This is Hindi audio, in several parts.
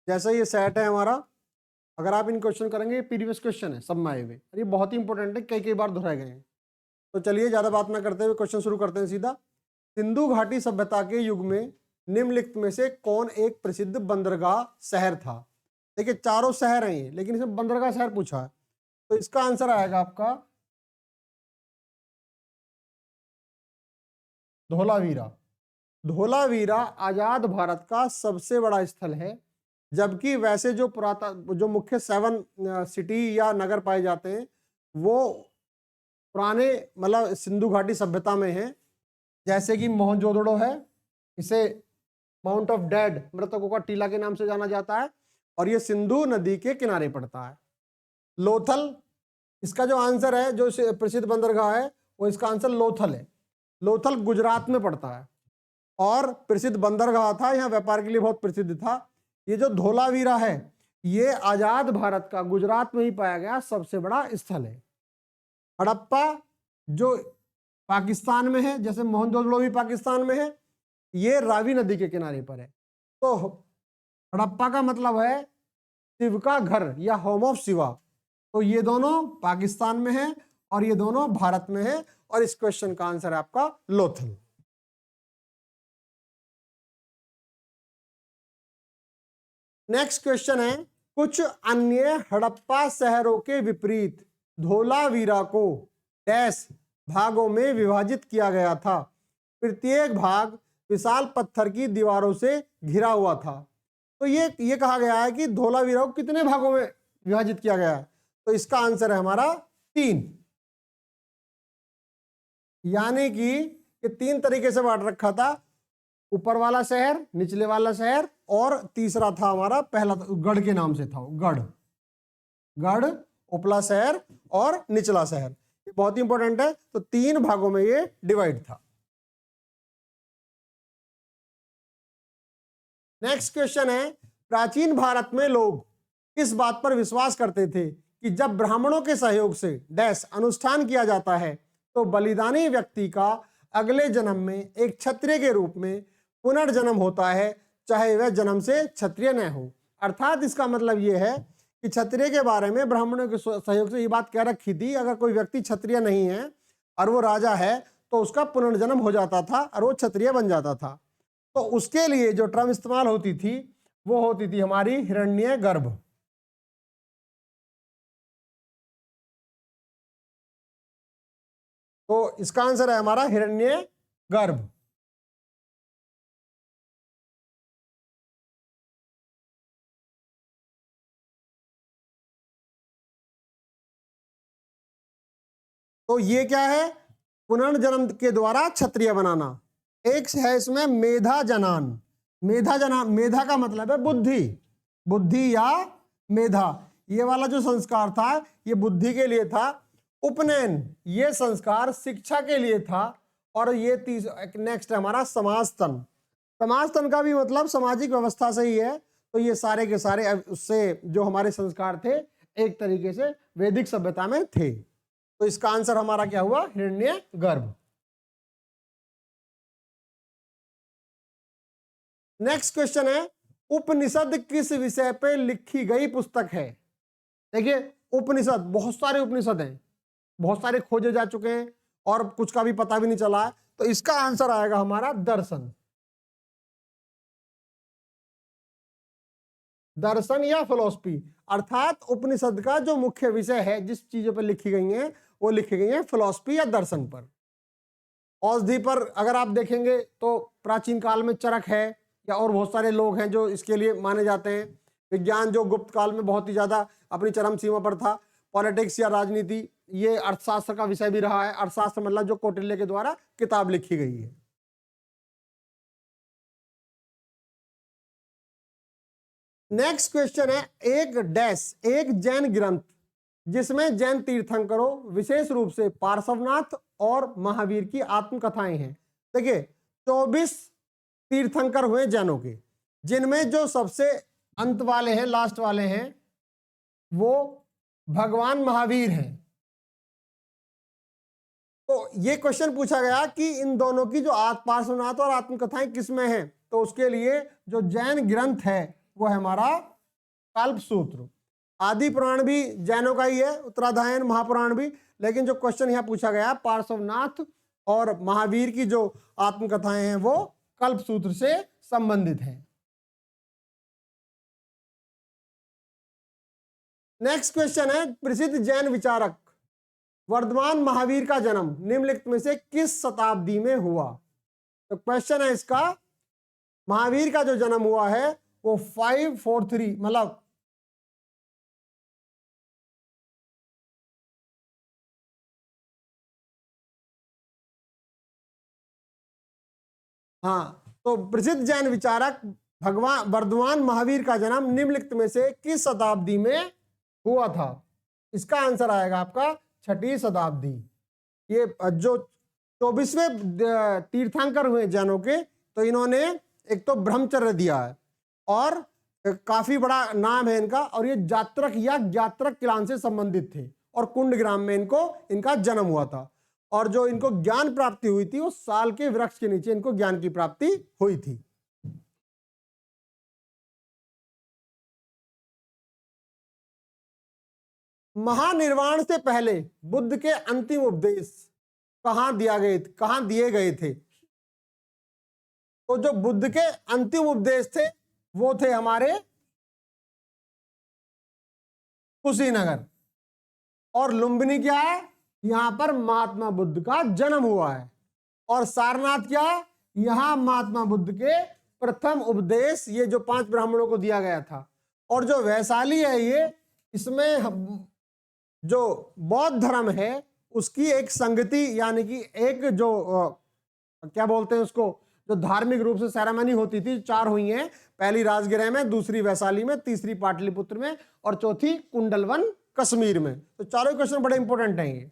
जैसे ये सेट है हमारा, अगर आप इन क्वेश्चन करेंगे, ये प्रीवियस क्वेश्चन है सब में आए हुए, ये बहुत ही इंपॉर्टेंट है, कई कई बार दोहराए गए हैं। तो चलिए ज़्यादा बात ना करते हुए क्वेश्चन शुरू करते हैं सीधा। सिंधु घाटी सभ्यता के युग में निम्नलिखित में से कौन एक प्रसिद्ध बंदरगाह शहर था? देखिए चारों शहर हैं ये, लेकिन इसमें बंदरगाह शहर पूछा है, तो इसका आंसर आएगा आपका धोलावीरा। धोलावीरा आजाद भारत का सबसे बड़ा स्थल है, जबकि वैसे जो मुख्य 7 सिटी या नगर पाए जाते हैं वो पुराने मतलब सिंधु घाटी सभ्यता में है। जैसे कि मोहनजोदड़ो है, इसे माउंट ऑफ डेड मृतकों का टीला के नाम से जाना जाता है, और ये सिंधु नदी के किनारे पड़ता है। लोथल, इसका जो आंसर है, जो प्रसिद्ध बंदरगाह है, वो इसका आंसर लोथल है। लोथल गुजरात में पड़ता है और प्रसिद्ध बंदरगाह था, यहाँ व्यापार के लिए बहुत प्रसिद्ध था। ये जो धोलावीरा है, ये आजाद भारत का गुजरात में ही पाया गया सबसे बड़ा स्थल है। हड़प्पा जो पाकिस्तान में है, जैसे मोहनजोदड़ो भी पाकिस्तान में है, ये रावी नदी के किनारे पर है। तो हड़प्पा का मतलब है शिव का घर या होम ऑफ शिवा, तो ये दोनों पाकिस्तान में है और ये दोनों भारत में है, और इस क्वेश्चन का आंसर है आपका लोथल। नेक्स्ट क्वेश्चन है, कुछ अन्य हड़प्पा शहरों के विपरीत धोलावीरा को डैश भागों में विभाजित किया गया था। प्रत्येक भाग विशाल पत्थर की दीवारों से घिरा हुआ था। तो ये कहा गया है कि धोलावीरा को कितने भागों में विभाजित किया गया है, तो इसका आंसर है हमारा 3, यानी कि ये 3 तरीके से बांट रखा था, ऊपर वाला शहर, निचले वाला शहर, और तीसरा था हमारा पहला गढ़ के नाम से था, गढ़, उपला शहर और निचला शहर। ये बहुत इंपॉर्टेंट है। तो 3 भागों में ये डिवाइड था। नेक्स्ट क्वेश्चन है, प्राचीन भारत में लोग किस बात पर विश्वास करते थे कि जब ब्राह्मणों के सहयोग से डैश अनुष्ठान किया जाता है तो बलिदानी व्यक्ति का अगले जन्म में एक क्षत्रिय के रूप में पुनर्जन्म होता है, चाहे वह जन्म से क्षत्रिय न हो। अर्थात इसका मतलब यह है कि क्षत्रिय के बारे में ब्राह्मणों के सहयोग से ये बात कह रखी थी, अगर कोई व्यक्ति क्षत्रिय नहीं है और वो राजा है तो उसका पुनर्जन्म हो जाता था और वो क्षत्रिय बन जाता था। तो उसके लिए जो टर्म इस्तेमाल होती थी वो होती थी हमारी हिरण्यगर्भ। तो इसका आंसर है हमारा हिरण्यगर्भ। तो ये क्या है, पुनर्जन्म के द्वारा क्षत्रिय बनाना। एक है इसमें मेधा जनान। मेधा का मतलब है बुद्धि या मेधा। ये वाला जो संस्कार था ये बुद्धि के लिए था। उपनयन, ये संस्कार शिक्षा के लिए था। और ये नेक्स्ट है हमारा समाजतन। समाजतन का भी मतलब सामाजिक व्यवस्था से ही है। तो ये सारे के सारे उससे जो हमारे संस्कार थे एक तरीके से वैदिक सभ्यता में थे। तो इसका आंसर हमारा क्या हुआ, हिरण्यगर्भ। नेक्स्ट क्वेश्चन है, उपनिषद किस विषय पे लिखी गई पुस्तक है? देखिए उपनिषद, बहुत सारे उपनिषद हैं, बहुत सारे खोजे जा चुके हैं और कुछ का भी पता भी नहीं चला है। तो इसका आंसर आएगा हमारा दर्शन या फिलॉसफी। अर्थात उपनिषद का जो मुख्य विषय है, जिस चीजों पर लिखी गई हैं वो लिखी गई हैं फिलॉसफी या दर्शन पर। औषधि पर अगर आप देखेंगे तो प्राचीन काल में चरक है, या और बहुत सारे लोग हैं जो इसके लिए माने जाते हैं। विज्ञान जो गुप्त काल में बहुत ही ज्यादा अपनी चरम सीमा पर था। पॉलिटिक्स या राजनीति, ये अर्थशास्त्र का विषय भी रहा है। अर्थशास्त्र मतलब जो कौटिल्य के द्वारा किताब लिखी गई है। नेक्स्ट क्वेश्चन है, एक जैन ग्रंथ जिसमें जैन तीर्थंकरों विशेष रूप से पार्श्वनाथ और महावीर की आत्मकथाएं हैं। देखिए 24 तीर्थंकर हुए जैनों के, जिनमें जो सबसे अंत वाले हैं, लास्ट वाले हैं, वो भगवान महावीर हैं। तो ये क्वेश्चन पूछा गया कि इन दोनों की जो पार्श्वनाथ और आत्मकथाएं किसमें हैं, तो उसके लिए जो जैन ग्रंथ है वो है हमारा कल्पसूत्र। आदि पुराण भी जैनों का ही है, उत्तराधायन महापुराण भी, लेकिन जो क्वेश्चन यहाँ पूछा गया पार्श्वनाथ और महावीर की जो आत्मकथाएं हैं वो कल्पसूत्र से संबंधित हैं। नेक्स्ट क्वेश्चन है, प्रसिद्ध जैन विचारक वर्धमान महावीर का जन्म निम्नलिखित में से किस शताब्दी में हुआ? तो क्वेश्चन है इसका, महावीर का जो जन्म हुआ है वो 543 मतलब हाँ, तो प्रसिद्ध जैन विचारक भगवान वर्धमान महावीर का जन्म निम्नलिखित में से किस शताब्दी में हुआ था? इसका आंसर आएगा आपका 6ठी शताब्दी। ये जो 24वें तीर्थंकर हुए जैनों के, तो इन्होंने एक तो ब्रह्मचर्य दिया है और काफी बड़ा नाम है इनका, और ये जात्रक या ज्ञात्रक किलान से संबंधित थे और कुंडग्राम में इनका जन्म हुआ था। और जो इनको ज्ञान प्राप्ति हुई थी वो साल के वृक्ष के नीचे इनको ज्ञान की प्राप्ति हुई थी। महानिर्वाण से पहले बुद्ध के अंतिम उपदेश कहां दिए गए थे? तो जो बुद्ध के अंतिम उपदेश थे वो थे हमारे कुशीनगर। और लुम्बिनी क्या है? यहां पर महात्मा बुद्ध का जन्म हुआ है। और सारनाथ क्या है? यहां महात्मा बुद्ध के प्रथम उपदेश, ये जो 5 ब्राह्मणों को दिया गया था। और जो वैशाली है ये, इसमें जो बौद्ध धर्म है उसकी एक संगति, यानी कि एक जो क्या बोलते हैं उसको, जो धार्मिक रूप से सेरेमनी होती थी, 4 हुई हैं। पहली राजगृह में, दूसरी वैशाली में, तीसरी पाटलिपुत्र में और चौथी कुंडलवन कश्मीर में। तो चारों क्वेश्चन बड़े इंपॉर्टेंट हैं ये।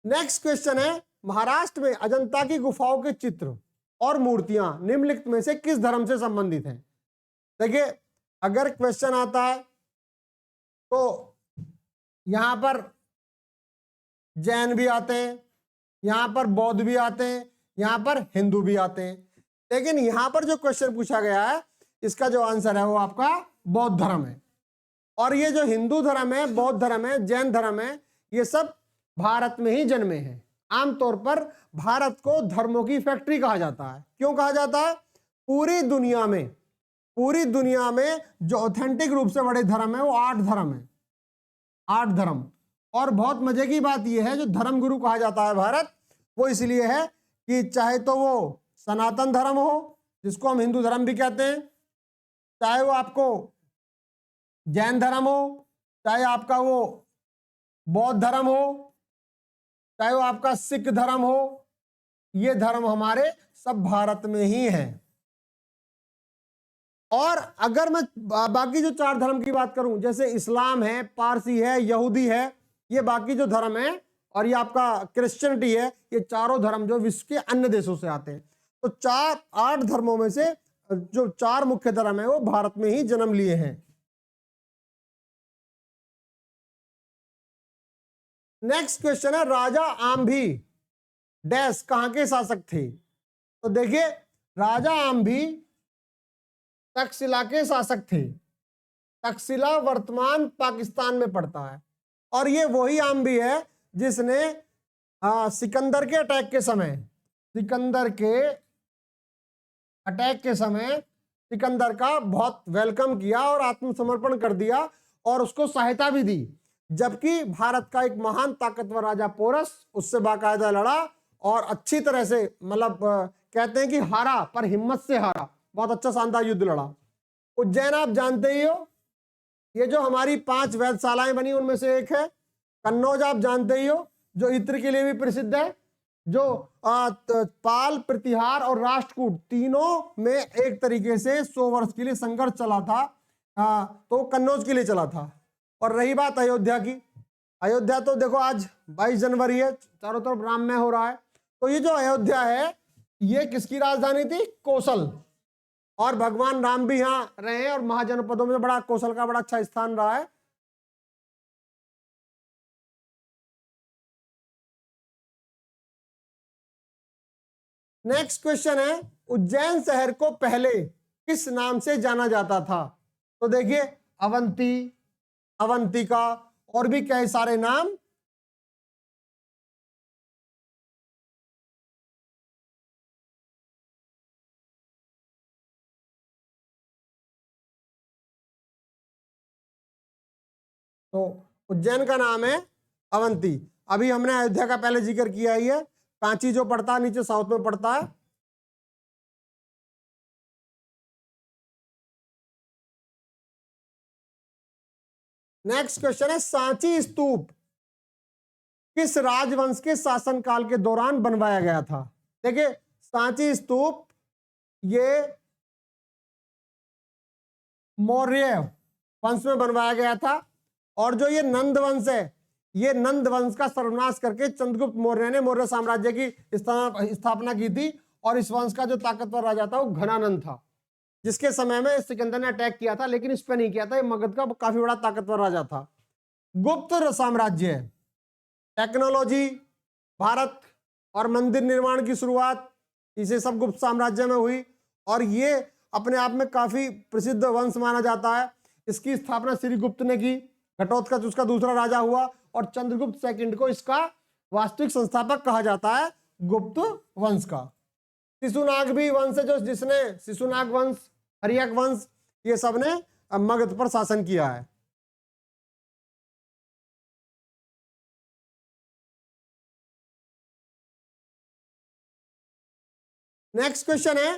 नेक्स्ट क्वेश्चन है, महाराष्ट्र में अजंता की गुफाओं के चित्र और मूर्तियां निम्नलिखित में से किस धर्म से संबंधित हैं? देखिए, अगर क्वेश्चन आता है तो यहां पर जैन भी आते हैं, यहां पर बौद्ध भी आते हैं, यहां पर हिंदू भी आते हैं, लेकिन यहां पर जो क्वेश्चन पूछा गया है इसका जो आंसर है वो आपका बौद्ध धर्म है। और ये जो हिंदू धर्म है, बौद्ध धर्म है, जैन धर्म है, ये सब भारत में ही जन्मे हैं। आमतौर पर भारत को धर्मों की फैक्ट्री कहा जाता है। क्यों कहा जाता है? पूरी दुनिया में जो ऑथेंटिक रूप से बड़े धर्म है वो 8 धर्म है, 8 धर्म। और बहुत मजे की बात यह है, जो धर्म गुरु कहा जाता है भारत, वो इसलिए है कि चाहे तो वो सनातन धर्म हो, जिसको हम हिंदू धर्म भी कहते हैं, चाहे वो आपको जैन धर्म हो, चाहे आपका वो बौद्ध धर्म हो, चाहे वो आपका सिख धर्म हो, ये धर्म हमारे सब भारत में ही हैं। और अगर मैं बाकी जो 4 धर्म की बात करूं, जैसे इस्लाम है, पारसी है, यहूदी है, ये बाकी जो धर्म है, और ये आपका क्रिश्चियनिटी है, ये चारों धर्म जो विश्व के अन्य देशों से आते हैं। तो 8 धर्मों में से जो 4 मुख्य धर्म है वो भारत में ही जन्म लिए हैं। नेक्स्ट क्वेश्चन है, राजा आम्भी डैश कहां के शासक थे? तो देखिए, राजा आम्भी तक्षशिला के शासक थे। तक्षशिला वर्तमान पाकिस्तान में पड़ता है। और ये वही आम्भी है जिसने सिकंदर के अटैक के समय सिकंदर का बहुत वेलकम किया और आत्मसमर्पण कर दिया और उसको सहायता भी दी। जबकि भारत का एक महान ताकतवर राजा पोरस उससे बाकायदा लड़ा और अच्छी तरह से, मतलब कहते हैं कि हारा पर हिम्मत से हारा, बहुत अच्छा शानदार युद्ध लड़ा। उज्जैन आप जानते ही हो, ये जो हमारी 5 वेधशालाएं बनी उनमें से एक है। कन्नौज आप जानते ही हो, जो इत्र के लिए भी प्रसिद्ध है, जो पाल, प्रतिहार और राष्ट्रकूट तीनों में एक तरीके से 100 वर्ष के लिए संघर्ष चला था, तो कन्नौज के लिए चला था। और रही बात अयोध्या की, अयोध्या तो देखो आज 22 जनवरी है, चारों तरफ राममय हो रहा है। तो ये जो अयोध्या है ये किसकी राजधानी थी? कोसल। और भगवान राम भी यहाँ रहे और महाजनपदों में बड़ा कौशल का बड़ा अच्छा स्थान रहा है। नेक्स्ट क्वेश्चन है, उज्जैन शहर को पहले किस नाम से जाना जाता था? तो देखिए, अवंती, अवंतिका और भी कई सारे नाम। तो उज्जैन का नाम है अवंती। अभी हमने अयोध्या का पहले जिक्र किया ही है। कांची जो पड़ता है नीचे साउथ में पड़ता है। नेक्स्ट क्वेश्चन है, सांची स्तूप किस राजवंश के शासनकाल के दौरान बनवाया गया था? देखिए, सांची स्तूप ये मौर्य वंश में बनवाया गया था, और जो ये नंद वंश है, ये नंद वंश का सर्वनाश करके चंद्रगुप्त मौर्य ने मौर्य साम्राज्य की स्थापना की थी। और इस वंश का जो ताकतवर राजा था वो घनानंद था, जिसके समय में सिकंदर ने अटैक किया था, लेकिन इस पे नहीं किया था। ये मगध का काफी बड़ा ताकतवर राजा था। गुप्त साम्राज्य, टेक्नोलॉजी, भारत और मंदिर निर्माण की शुरुआत, इसे सब गुप्त साम्राज्य में हुई। और ये अपने आप में काफी प्रसिद्ध वंश माना जाता है। इसकी स्थापना श्रीगुप्त ने की। घटोत्कच उसका दूसरा राजा हुआ, और चंद्रगुप्त सेकंड को इसका वास्तविक संस्थापक कहा जाता है, गुप्त वंश का। शिशुनाग भी वंश है, जो जिसने शिशुनाग वंश, हर्यक वंश, ये सब ने मगध पर शासन किया है। नेक्स्ट क्वेश्चन है,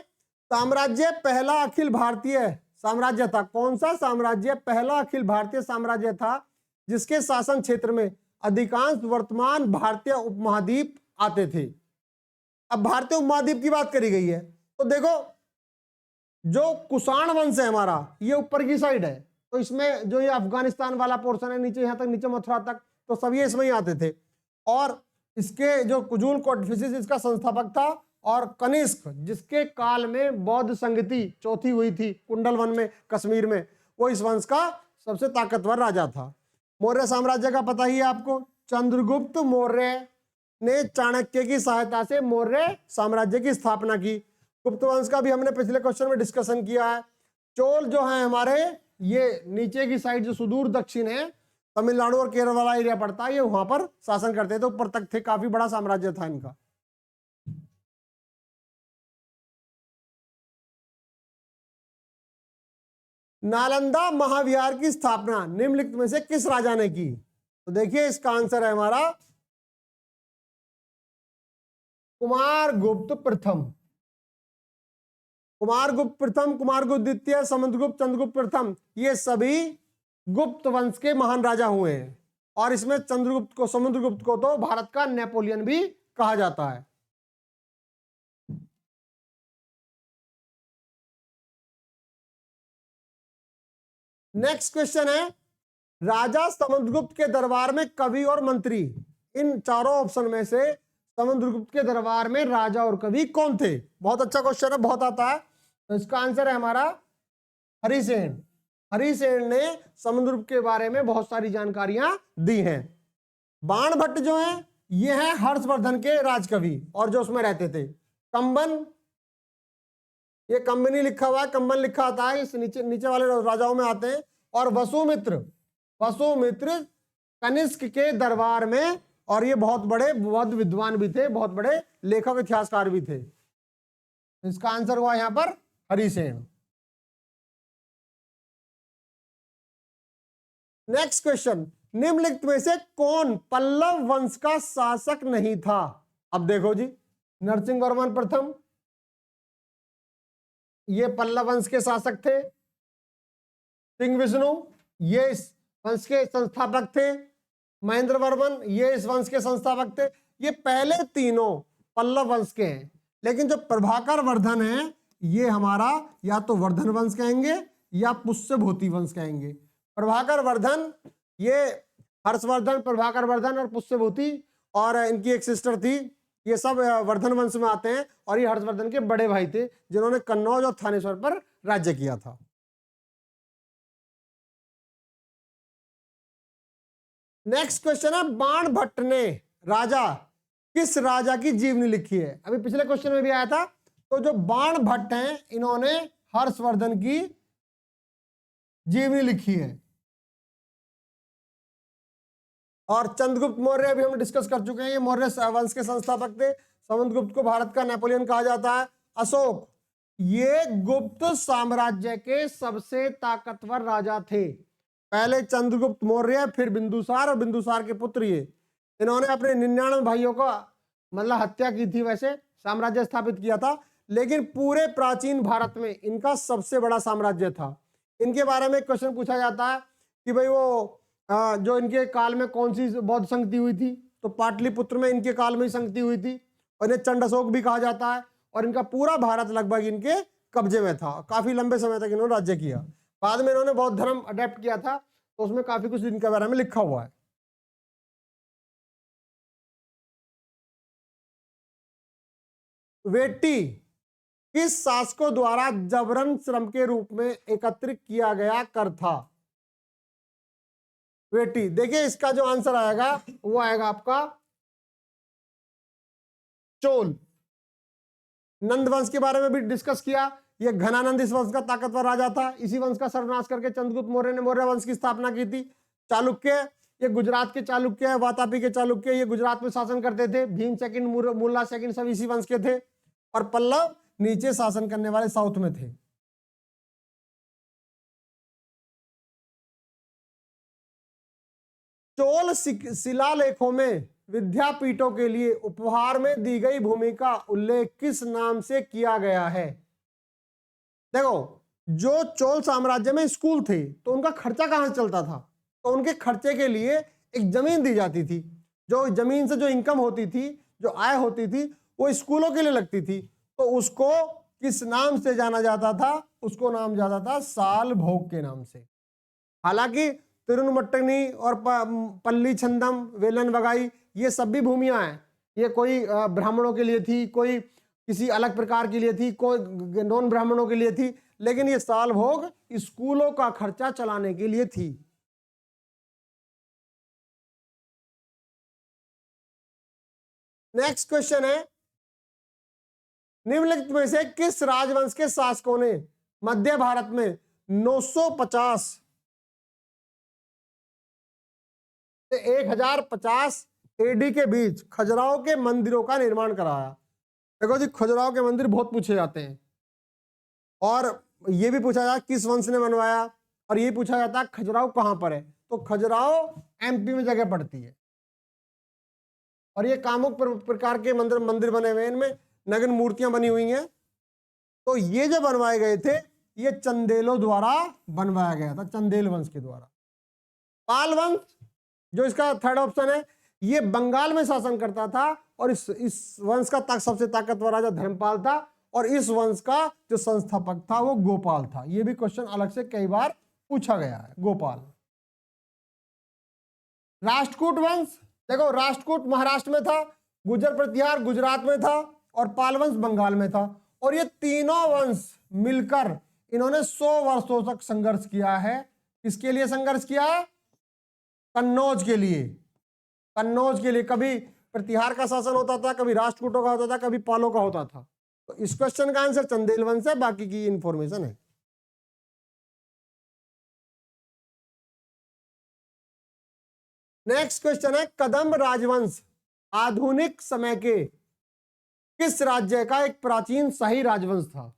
साम्राज्य पहला अखिल भारतीय साम्राज्य था? कौन सा साम्राज्य पहला अखिल भारतीय साम्राज्य था जिसके शासन क्षेत्र में अधिकांश वर्तमान भारतीय उपमहाद्वीप आते थे? अब भारतीय उपमहाद्वीप की बात करी गई है, तो देखो, जो कुषाण वंश है हमारा, ये ऊपर की साइड है, तो इसमें जो ये अफगानिस्तान वाला पोर्शन है नीचे, यहां तक नीचे मथुरा तक, तो सब ये इसमें ही आते थे। और इसके जो कुजूल कोटफिसिस इसका संस्थापक था, और कनिष्क जिसके काल में बौद्ध संगति चौथी हुई थी कुंडल वन में, कश्मीर में, वो इस वंश का सबसे ताकतवर राजा था। मौर्य साम्राज्य का पता ही है आपको, चंद्रगुप्त मौर्य ने चाणक्य की सहायता से मौर्य साम्राज्य की स्थापना की। गुप्त वंश का भी हमने पिछले क्वेश्चन में डिस्कशन किया है। चोल जो है हमारे, ये नीचे की साइड जो सुदूर दक्षिण है, तमिलनाडु और केरल वाला एरिया पड़ता है, ये वहां पर शासन करते थे, ऊपर तक थे, काफी बड़ा साम्राज्य था इनका। नालंदा महाविहार की स्थापना निम्नलिखित में से किस राजा ने की? तो देखिए, इसका आंसर है हमारा कुमारगुप्त प्रथम। कुमारगुप्त प्रथम, कुमारगुप्त द्वितीय, समुद्रगुप्त, चंद्रगुप्त प्रथम, ये सभी गुप्त वंश के महान राजा हुए हैं। और इसमें चंद्रगुप्त को, समुद्रगुप्त को तो भारत का नेपोलियन भी कहा जाता है। नेक्स्ट क्वेश्चन है, राजा समुद्रगुप्त के दरबार में कवि और मंत्री, इन चारों ऑप्शन में से समुद्रगुप्त के दरबार में राजा और कवि कौन थे? बहुत अच्छा क्वेश्चन है, बहुत आता है। तो इसका आंसर है हमारा हरिसेन। हरिसेन ने समुद्रगुप्त के बारे में बहुत सारी जानकारियां दी हैं। बाणभट्ट जो है, ये है हर्षवर्धन के राजकवि, और जो उसमें रहते थे। कंबन, ये कंबनी लिखा हुआ है, कंबन लिखा आता है, इस नीचे नीचे वाले राजाओं में आते हैं। और वसुमित्र, वसुमित्र कनिष्क के दरबार में, और ये बहुत बड़े बौद्ध विद्वान भी थे, बहुत बड़े लेखक इतिहासकार भी थे। इसका आंसर हुआ यहां पर हरिसेन। नेक्स्ट क्वेश्चन, निम्नलिखित में से कौन पल्लव वंश का शासक नहीं था? अब देखो जी, नरसिंह वर्मन प्रथम, ये पल्लव वंश के शासक थे। सिंह विष्णु, ये इस वंश के संस्थापक थे। महेंद्र वर्मन, ये इस वंश के संस्थापक थे। ये पहले तीनों पल्लव वंश के हैं, लेकिन जो प्रभाकर वर्धन है, ये हमारा या तो वर्धन वंश कहेंगे या पुष्यभूति वंश कहेंगे। प्रभाकर वर्धन, ये हर्षवर्धन, प्रभाकर वर्धन और पुष्यभूति, और इनकी एक सिस्टर थी, ये सब वर्धन वंश में आते हैं। और ये हर्षवर्धन के बड़े भाई थे, जिन्होंने कन्नौज और थानेश्वर पर राज्य किया था। नेक्स्ट क्वेश्चन है, बाणभट्ट ने राजा किस राजा की जीवनी लिखी है? अभी पिछले क्वेश्चन में भी आया था। तो जो बाण भट्ट हैं इन्होंने हर्षवर्धन की जीवनी लिखी है। और चंद्रगुप्त मौर्य भी हम डिस्कस कर चुके हैं, ये मौर्य वंश के संस्थापक थे। समुद्रगुप्त को भारत का नेपोलियन कहा जाता है। अशोक, ये गुप्त साम्राज्य के सबसे ताकतवर राजा थे। पहले चंद्रगुप्त मौर्य, फिर बिंदुसार, और बिंदुसार के पुत्र ये। इन्होंने अपने 99 भाइयों का मतलब हत्या की थी, वैसे साम्राज्य स्थापित किया था, लेकिन पूरे प्राचीन भारत में इनका सबसे बड़ा साम्राज्य था। इनके बारे में क्वेश्चन पूछा जाता है कि भाई वो जो इनके काल में कौन सी बौद्ध संगति हुई थी, तो पाटलिपुत्र में इनके काल में ही संगति हुई थी, और इन्हें चंड अशोक भी कहा जाता है। और इनका पूरा भारत लगभग इनके कब्जे में था, काफी लंबे समय तक इन्होंने राज्य किया। बाद में इन्होंने बौद्ध धर्म अडेप्ट किया था, तो उसमें काफी कुछ इनके बारे में लिखा हुआ है। वेट्टी किस शासकों द्वारा जबरन श्रम के रूप में एकत्रित किया गया कर था? वेट्टी, देखिए इसका जो आंसर आएगा वो आएगा आपका चोल। नंद वंश के बारे में भी डिस्कस किया। ये घनानंद इस वंश का ताकतवर राजा था। इसी वंश का सर्वनाश करके चंद्रगुप्त मौर्य ने मौर्य वंश की स्थापना की थी। चालुक्य, ये गुजरात के चालुक्य है। वातापी के चालुक्य, ये गुजरात में शासन करते थे। भीम सेकंड, मुल्ला सेकंड, सब इसी वंश के थे। और पल्लव नीचे शासन करने वाले साउथ में थे। चोल शिलालेखों में विद्यापीठों के लिए उपहार में दी गई भूमि का उल्लेख किस नाम से किया गया है? देखो, जो चोल साम्राज्य में स्कूल थे तो उनका खर्चा कहां से चलता था? तो उनके खर्चे के लिए एक जमीन दी जाती थी। जो जमीन से जो इनकम होती थी, जो आय होती थी, वो स्कूलों के लिए लगती थी। तो उसको किस नाम से जाना जाता था? उसको नाम जाता था साल भोग के नाम से। हालांकि तिरुनमट्टनी और पल्ली छंदम, वेलन वगाई, ये सब भी भूमियां हैं। ये कोई ब्राह्मणों के लिए थी, कोई किसी अलग प्रकार के लिए थी, कोई नॉन ब्राह्मणों के लिए थी, लेकिन ये साल भोग स्कूलों का खर्चा चलाने के लिए थी। नेक्स्ट क्वेश्चन है, निम्नलिखित में से किस राजवंश के शासकों ने मध्य भारत में 950 से 1050 एडी के बीच खजुराहो के मंदिरों का निर्माण कराया? देखो जी, खजुराहो के मंदिर बहुत पूछे जाते हैं, और ये भी पूछा जाता किस वंश ने बनवाया, और ये पूछा जाता है खजुराहो कहां पर है। तो खजुराहो एमपी में जगह पड़ती है, और ये कामुक प्रकार के मंदिर बने हुए हैं, इनमें नग्न मूर्तियां बनी हुई हैं। तो ये जो बनवाए गए थे, ये चंदेलों द्वारा बनवाया गया था, चंदेल वंश के द्वारा। पाल वंश, जो इसका थर्ड ऑप्शन है, ये बंगाल में शासन करता था, और इस वंश का सबसे ताकतवर राजा धर्मपाल था, और इस वंश का जो संस्थापक था वो गोपाल था। ये भी क्वेश्चन अलग से कई बार पूछा गया है। गोपाल। राष्ट्रकूट वंश, देखो राष्ट्रकूट महाराष्ट्र में था, गुर्जर प्रतिहार गुजरात में था, और पाल वंश बंगाल में था। और ये तीनों वंश मिलकर इन्होंने 100 वर्षों तक संघर्ष किया है। किसके लिए संघर्ष किया है? कन्नौज के लिए। कन्नौज के लिए कभी प्रतिहार का शासन होता था, कभी राष्ट्रकूटों का होता था, कभी पालों का होता था। तो इस क्वेश्चन का आंसर चंदेल वंश है, बाकी की इंफॉर्मेशन है। नेक्स्ट क्वेश्चन है, कदम्ब राजवंश आधुनिक समय के किस राज्य का एक प्राचीन शाही राजवंश था?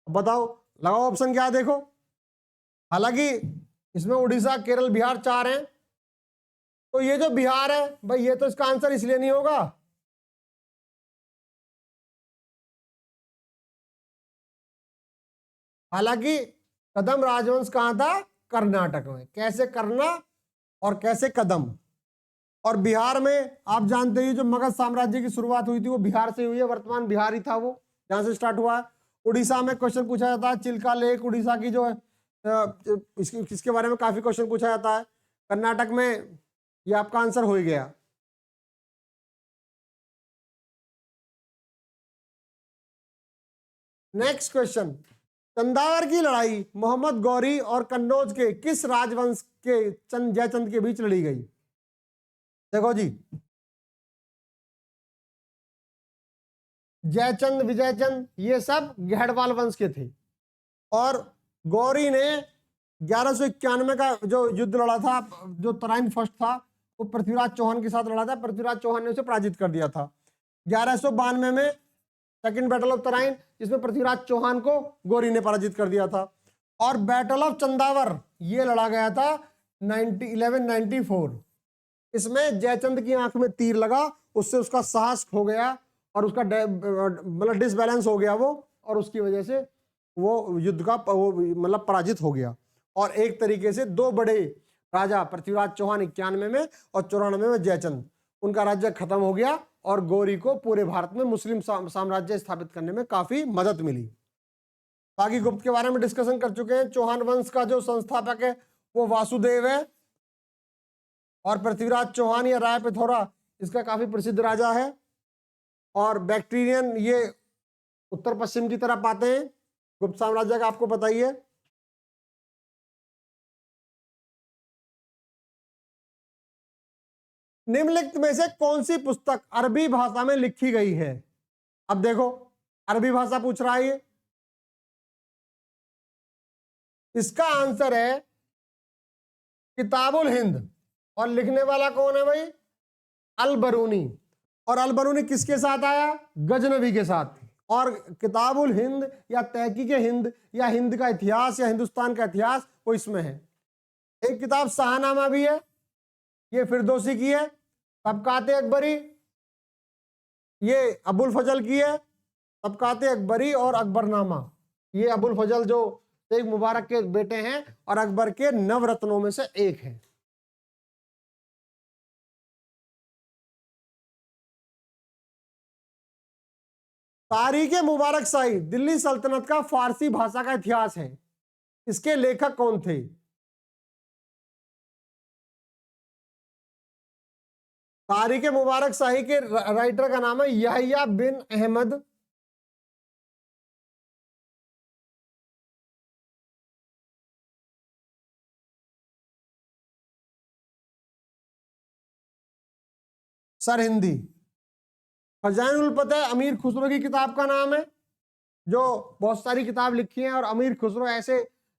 बताओ, लगाओ ऑप्शन क्या है, देखो। हालांकि इसमें उड़ीसा, केरल, बिहार 4 हैं, तो ये जो बिहार है भाई, ये तो इसका आंसर इसलिए नहीं होगा। हालांकि कदम राजवंश कहां था? कर्नाटक में। कैसे करना और कैसे कदम। और बिहार में आप जानते हैं जो मगध साम्राज्य की शुरुआत हुई थी वो बिहार से हुई है। वर्तमान बिहार ही था वो, जहां से स्टार्ट हुआ है। उड़ीसा में क्वेश्चन पूछा जाता है, चिल्का लेक उड़ीसा की जो है, इसके बारे में काफी क्वेश्चन पूछा जाता है। कर्नाटक में ये आपका आंसर हो ही गया। नेक्स्ट क्वेश्चन, चंदावर की लड़ाई मोहम्मद गौरी और कन्नौज के किस राजवंश के जयचंद के बीच लड़ी गई? देखो जी, जयचंद, विजयचंद, ये सब गहड़वाल वंश के थे। और गौरी ने 1191 का जो युद्ध लड़ा था, जो तराइन फर्स्ट था, वो पृथ्वीराज चौहान के साथ लड़ा था। पृथ्वीराज चौहान ने उसे पराजित कर दिया था। 1192 में सेकंड बैटल ऑफ तराइन, जिसमें पृथ्वीराज चौहान को गौरी ने पराजित कर दिया था। और बैटल ऑफ चंदावर ये लड़ा गया था 1194। इसमें जयचंद की आंख में तीर लगा, उससे उसका साहस खो गया और उसका मतलब डिसबैलेंस हो गया वो, और उसकी वजह से वो युद्ध का वो मतलब पराजित हो गया। और एक तरीके से दो बड़े राजा, पृथ्वीराज चौहान 91 में और 94 में जयचंद, उनका राज्य खत्म हो गया और गौरी को पूरे भारत में मुस्लिम साम्राज्य स्थापित करने में काफी मदद मिली। बाकी गुप्त के बारे में डिस्कशन कर चुके हैं। चौहान वंश का जो संस्थापक है वो वासुदेव है, और पृथ्वीराज चौहान या राय पिथौरा इसका काफी प्रसिद्ध राजा है। और बैक्ट्रियन ये उत्तर पश्चिम की तरफ आते हैं गुप्त साम्राज्य का, आपको पता ही है। निम्नलिखित में से कौन सी पुस्तक अरबी भाषा में लिखी गई है? अब देखो, अरबी भाषा पूछ रहा है ये। इसका आंसर है किताबुल हिंद। और लिखने वाला कौन है भाई? अल बरूनी। और अल बरूनी किसके साथ आया? गजनवी के साथ। और किताबुल हिंद या तहकीक हिंद या हिंद का इतिहास या हिंदुस्तान का इतिहास वो इसमें है। एक किताब शाहनामा भी है, ये फिरदौसी की है। तबकाते अकबरी ये अबुल फजल की है। तबकाते अकबरी और अकबरनामा ये अबुल फजल जो शेख मुबारक के बेटे हैं और अकबर के नवरत्नों में से एक है। तारीख मुबारक शाही दिल्ली सल्तनत का फारसी भाषा का इतिहास है। इसके लेखक कौन थे? तारीख मुबारक शाही के राइटर का नाम है यहया बिन अहमद सरहिंदी। खजानुल फतेह अमीर खुसरो की किताब का नाम है, जो बहुत सारी किताब लिखी है। और अमीर खुसरो ऐसे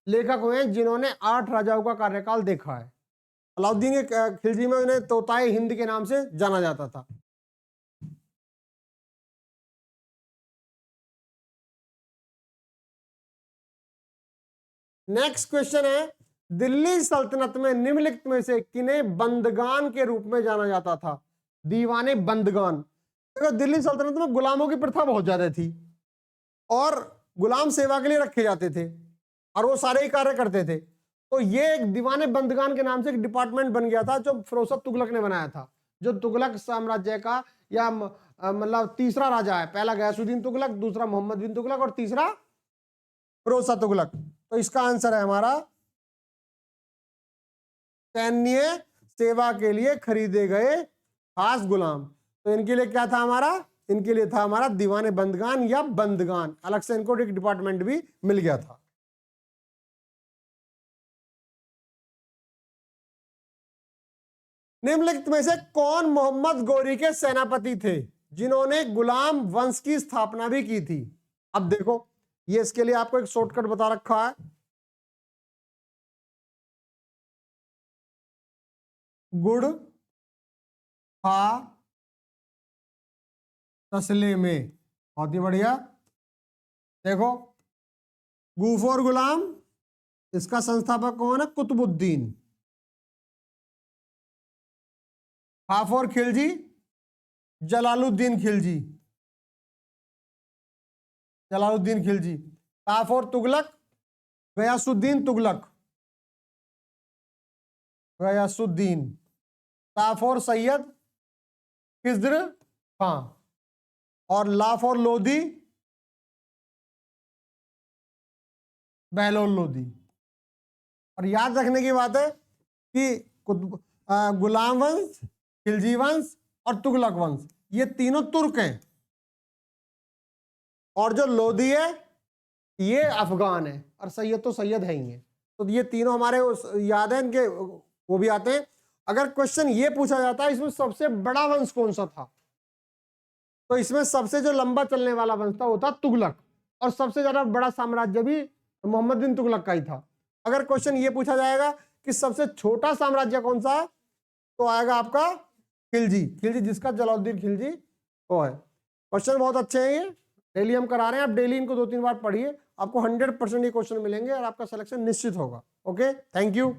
लेखक हुए हैं जिन्होंने 8 राजाओं का कार्यकाल देखा है। अलाउद्दीन खिलजी में उन्हें तोताए हिंद के नाम से जाना जाता था। नेक्स्ट क्वेश्चन है, दिल्ली सल्तनत में निम्नलिखित में से किन्हें बंदगान के रूप में जाना जाता था? दीवाने बंदगान। देखो, दिल्ली सल्तनत में गुलामों की प्रथा बहुत ज्यादा थी और गुलाम सेवा के लिए रखे जाते थे और वो सारे ही कार्य करते थे। तो ये एक दीवाने बंदगान के नाम से एक डिपार्टमेंट बन गया था, जो फिरोजशाह तुगलक ने बनाया था, जो तुगलक साम्राज्य का या मतलब तीसरा राजा है। पहला गयासुद्दीन तुगलक, दूसरा मोहम्मद बिन तुगलक और तीसरा फिरोजशाह तुगलक। तो इसका आंसर है हमारा सैन्य सेवा के लिए खरीदे गए खास गुलाम। तो इनके लिए क्या था हमारा? इनके लिए था हमारा दीवाने बंदगान या बंदगान। अलग से इनको एक डिपार्टमेंट भी मिल गया था। निम्नलिखित में से कौन मोहम्मद गौरी के सेनापति थे जिन्होंने गुलाम वंश की स्थापना भी की थी? अब देखो, ये इसके लिए आपको एक शॉर्टकट बता रखा है। गुड़ खा तसले में। बहुत ही बढ़िया। देखो, गूफोर गुलाम, इसका संस्थापक कौन है? कुतुबुद्दीन। खाफोर खिलजी, जलालुद्दीन खिलजी। जलालुद्दीन खिलजी। काफोर तुगलक, गयासुद्दीन तुगलक। गयासुद्दीन। ताफोर सैयद, खिज्र खां। और लाफोर लोधी, बहलोल लोधी। और याद रखने की बात है कि गुलाम वंश, खिलजी वंश और तुगलक वंश ये तीनों तुर्क हैं, और जो लोधी है ये अफगान है, और सैयद तो सैयद है ही है। तो ये तीनों हमारे याद है, इनके वो भी आते हैं। अगर क्वेश्चन ये पूछा जाता है इसमें सबसे बड़ा वंश कौन सा था, तो इसमें सबसे जो लंबा चलने वाला वंश था वो था तुगलक, और सबसे ज्यादा बड़ा साम्राज्य भी मोहम्मद बिन तुगलक का ही था। अगर क्वेश्चन ये पूछा जाएगा कि सबसे छोटा साम्राज्य कौन सा है, तो आएगा आपका खिलजी, खिलजी जिसका जलालुद्दीन खिलजी वो है। क्वेश्चन बहुत अच्छे हैं, ये डेली हम करा रहे हैं, आप डेली इनको 2-3 बार पढ़िए, आपको 100% ये क्वेश्चन मिलेंगे और आपका सिलेक्शन निश्चित होगा। Okay, thank you.